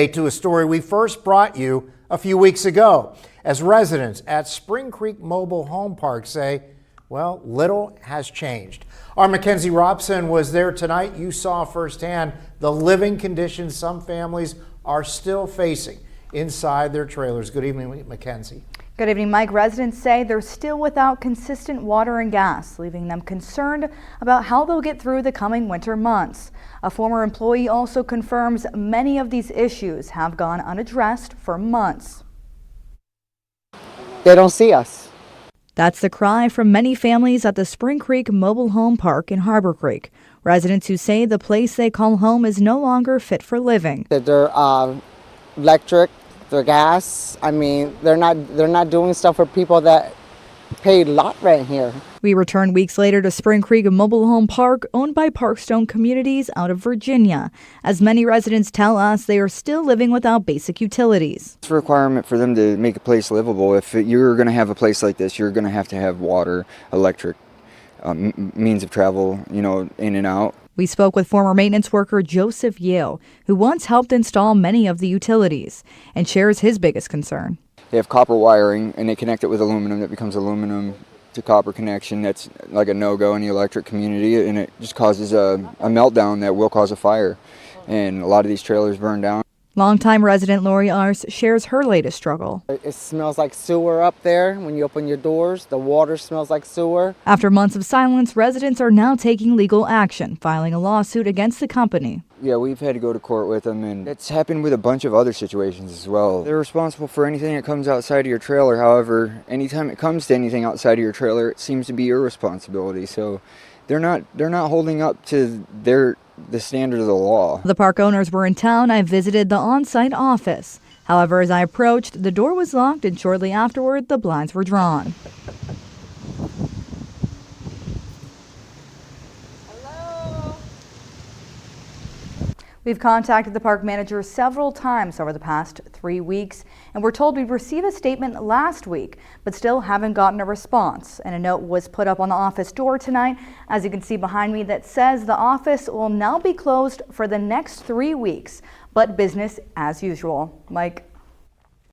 To a story we first brought you a few weeks ago, as residents at Spring Creek Mobile Home Park say, well, little has changed. Our Mackenzie Robson was there tonight. You saw firsthand the living conditions some families are still facing inside their trailers. Good evening, Mackenzie. Good evening, Mike. Residents say they're still without consistent water and gas, leaving them concerned about how they'll get through the coming winter months. A former employee also confirms many of these issues have gone unaddressed for months. They don't see us. That's the cry from many families at the Spring Creek Mobile Home Park in Harbor Creek. Residents who say the place they call home is no longer fit for living. They're electric, their gas. I mean, they're not doing stuff for people that pay lot rent here. We returned weeks later to Spring Creek Mobile Home Park, owned by Parkstone Communities out of Virginia. As many residents tell us, they are still living without basic utilities. It's a requirement for them to make a place livable. If you're going to have a place like this, you're going to have water, electric, means of travel, in and out. We spoke with former maintenance worker Joseph Yale, who once helped install many of the utilities, and shares his biggest concern. They have copper wiring, and they connect it with aluminum. That becomes aluminum to copper connection. That's like a no-go in the electric community, and it just causes a meltdown that will cause a fire. And a lot of these trailers burn down. Longtime resident Lori Ars shares her latest struggle. It smells like sewer up there. When you open your doors, the water smells like sewer. After months of silence, residents are now taking legal action, filing a lawsuit against the company. Yeah, we've had to go to court with them, and it's happened with a bunch of other situations as well. They're responsible for anything that comes outside of your trailer. However, anytime it comes to anything outside of your trailer, it seems to be your responsibility. So they're not holding up to the standard of the law. The park owners were in town. I visited the on-site office. However, as I approached, the door was locked, and shortly afterward, the blinds were drawn. We've contacted the park manager several times over the past 3 weeks, and we're told we'd receive a statement last week, but still haven't gotten a response. And a note was put up on the office door tonight, as you can see behind me, that says the office will now be closed for the next 3 weeks, but business as usual. Mike.